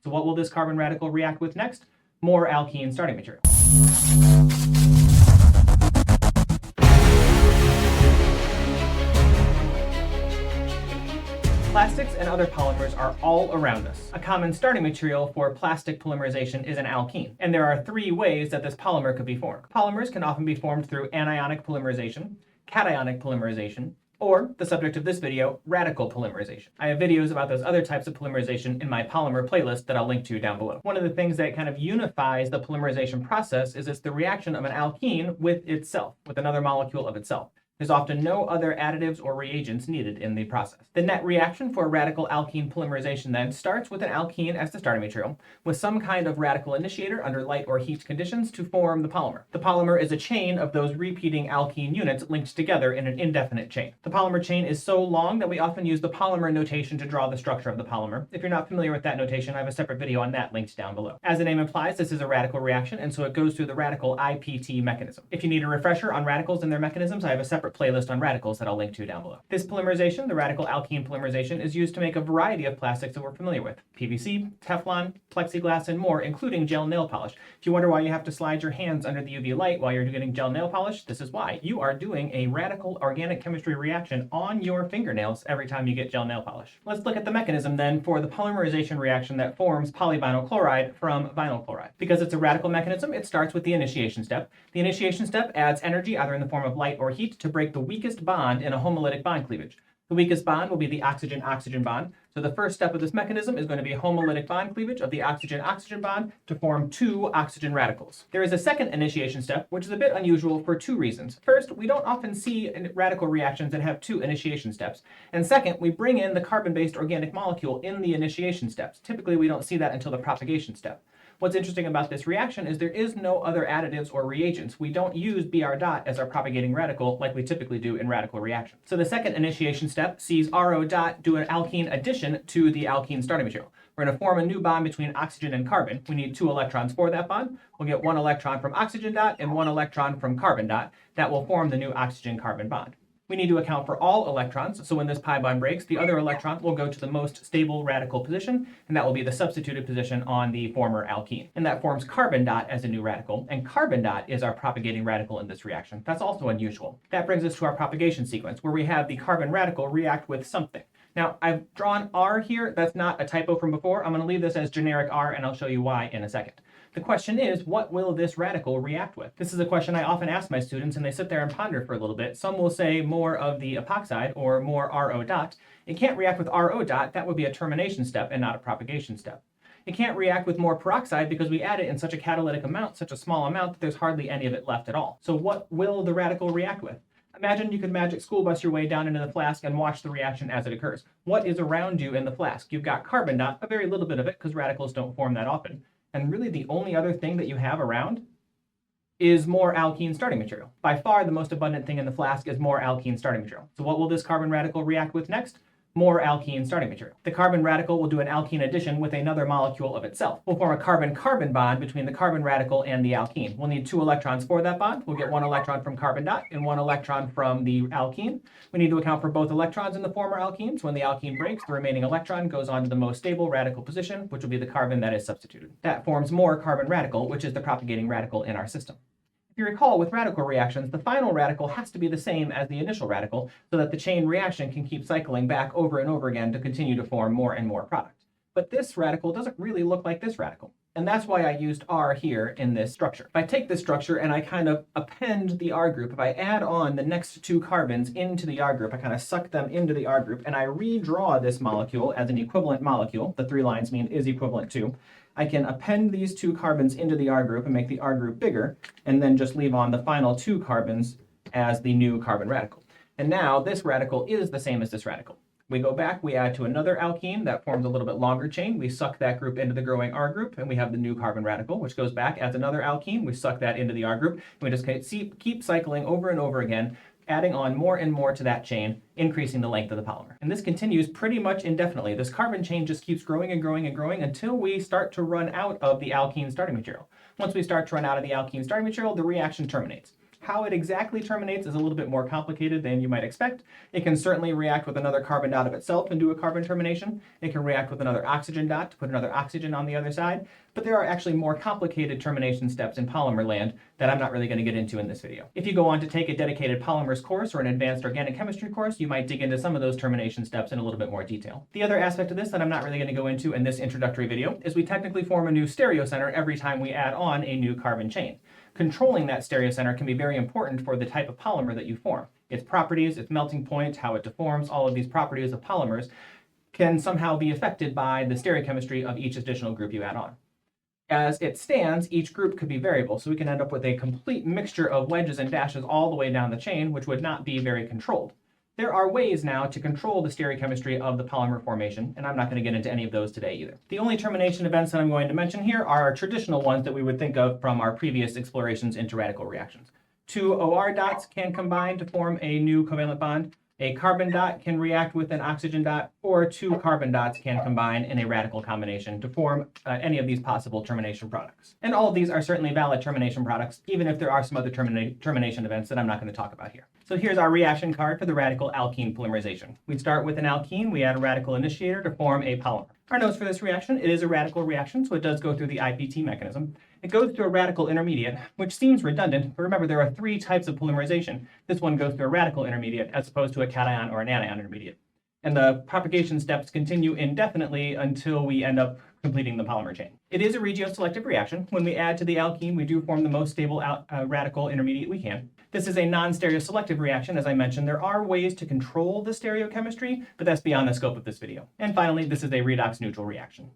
So what will this carbon radical react with next? More alkene starting material. Plastics and other polymers are all around us. A common starting material for plastic polymerization is an alkene, and there are three ways that this polymer could be formed. Polymers can often be formed through anionic polymerization, cationic polymerization, or, the subject of this video, radical polymerization. I have videos about those other types of polymerization in my polymer playlist that I'll link to down below. One of the things that kind of unifies the polymerization process is it's the reaction of an alkene with itself, with another molecule of itself. There's often no other additives or reagents needed in the process. The net reaction for radical alkene polymerization then starts with an alkene as the starting material, with some kind of radical initiator under light or heat conditions to form the polymer. The polymer is a chain of those repeating alkene units linked together in an indefinite chain. The polymer chain is so long that we often use the polymer notation to draw the structure of the polymer. If you're not familiar with that notation, I have a separate video on that linked down below. As the name implies, this is a radical reaction, and so it goes through the radical IPT mechanism. If you need a refresher on radicals and their mechanisms, I have a separate playlist on radicals that I'll link to down below. This polymerization, the radical alkene polymerization, is used to make a variety of plastics that we're familiar with. PVC, Teflon, plexiglass, and more, including gel nail polish. If you wonder why you have to slide your hands under the UV light while you're getting gel nail polish, this is why. You are doing a radical organic chemistry reaction on your fingernails every time you get gel nail polish. Let's look at the mechanism then for the polymerization reaction that forms polyvinyl chloride from vinyl chloride. Because it's a radical mechanism, it starts with the initiation step. The initiation step adds energy either in the form of light or heat to break the weakest bond in a homolytic bond cleavage. The weakest bond will be the oxygen-oxygen bond. So the first step of this mechanism is going to be homolytic bond cleavage of the oxygen-oxygen bond to form two oxygen radicals. There is a second initiation step, which is a bit unusual for two reasons. First, we don't often see radical reactions that have two initiation steps. And second, we bring in the carbon-based organic molecule in the initiation steps. Typically, we don't see that until the propagation step. What's interesting about this reaction is there is no other additives or reagents. We don't use Br dot as our propagating radical like we typically do in radical reactions. So the second initiation step sees RO dot do an alkene addition to the alkene starting material. We're going to form a new bond between oxygen and carbon. We need 2 electrons for that bond. We'll get 1 electron from oxygen dot and 1 electron from carbon dot. That will form the new oxygen-carbon bond. We need to account for all electrons, so when this pi bond breaks, the other electron will go to the most stable radical position, and that will be the substituted position on the former alkene. And that forms carbon dot as a new radical, and carbon dot is our propagating radical in this reaction. That's also unusual. That brings us to our propagation sequence, where we have the carbon radical react with something. Now, I've drawn R here. That's not a typo from before. I'm going to leave this as generic R, and I'll show you why in a second. The question is, what will this radical react with? This is a question I often ask my students, and they sit there and ponder for a little bit. Some will say more of the epoxide or more RO dot. It can't react with RO dot. That would be a termination step and not a propagation step. It can't react with more peroxide because we add it in such a catalytic amount, such a small amount, that there's hardly any of it left at all. So what will the radical react with? Imagine you could magic school bus your way down into the flask and watch the reaction as it occurs. What is around you in the flask? You've got carbon dot, a very little bit of it because radicals don't form that often. And really the only other thing that you have around is more alkene starting material. By far the most abundant thing in the flask is more alkene starting material. So what will this carbon radical react with next? More alkene starting material. The carbon radical will do an alkene addition with another molecule of itself. We'll form a carbon-carbon bond between the carbon radical and the alkene. We'll need 2 electrons for that bond. We'll get 1 electron from carbon dot and 1 electron from the alkene. We need to account for both electrons in the former alkenes. When the alkene breaks, the remaining electron goes on to the most stable radical position, which will be the carbon that is substituted. That forms more carbon radical, which is the propagating radical in our system. If you recall, with radical reactions, the final radical has to be the same as the initial radical so that the chain reaction can keep cycling back over and over again to continue to form more and more product. But this radical doesn't really look like this radical. And that's why I used R here in this structure. If I take this structure and I kind of append the R group, if I add on the next 2 carbons into the R group, I kind of suck them into the R group, and I redraw this molecule as an equivalent molecule, the 3 lines mean is equivalent to, I can append these 2 carbons into the R group and make the R group bigger, and then just leave on the final 2 carbons as the new carbon radical. And now this radical is the same as this radical. We go back, we add to another alkene that forms a little bit longer chain. We suck that group into the growing R group, and we have the new carbon radical, which goes back, adds another alkene. We suck that into the R group, and we just keep cycling over and over again, adding on more and more to that chain, increasing the length of the polymer. And this continues pretty much indefinitely. This carbon chain just keeps growing and growing and growing until we start to run out of the alkene starting material. Once we start to run out of the alkene starting material, the reaction terminates. How it exactly terminates is a little bit more complicated than you might expect. It can certainly react with another carbon dot of itself and do a carbon termination. It can react with another oxygen dot to put another oxygen on the other side. But there are actually more complicated termination steps in polymer land that I'm not really going to get into in this video. If you go on to take a dedicated polymers course or an advanced organic chemistry course, you might dig into some of those termination steps in a little bit more detail. The other aspect of this that I'm not really going to go into in this introductory video is we technically form a new stereocenter every time we add on a new carbon chain. Controlling that stereocenter can be very important for the type of polymer that you form. Its properties, its melting point, how it deforms, all of these properties of polymers can somehow be affected by the stereochemistry of each additional group you add on. As it stands, each group could be variable, so we can end up with a complete mixture of wedges and dashes all the way down the chain, which would not be very controlled. There are ways now to control the stereochemistry of the polymer formation, and I'm not going to get into any of those today either. The only termination events that I'm going to mention here are traditional ones that we would think of from our previous explorations into radical reactions. Two OR dots can combine to form a new covalent bond. A carbon dot can react with an oxygen dot, or two carbon dots can combine in a radical combination to form any of these possible termination products. And all of these are certainly valid termination products, even if there are some other termination events that I'm not going to talk about here. So here's our reaction card for the radical alkene polymerization. We start with an alkene, we add a radical initiator to form a polymer. Our notes for this reaction: it is a radical reaction, so it does go through the IPT mechanism. It goes through a radical intermediate, which seems redundant, but remember there are three types of polymerization. This one goes through a radical intermediate as opposed to a cation or an anion intermediate. And the propagation steps continue indefinitely until we end up completing the polymer chain. It is a regioselective reaction. When we add to the alkene, we do form the most stable radical intermediate we can. This is a non-stereoselective reaction. As I mentioned, there are ways to control the stereochemistry, but that's beyond the scope of this video. And finally, this is a redox neutral reaction.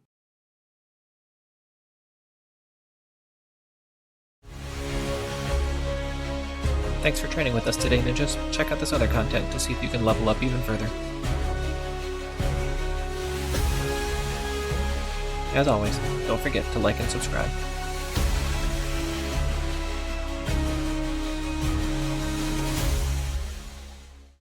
Thanks for training with us today, ninjas. Check out this other content to see if you can level up even further. As always, don't forget to like and subscribe.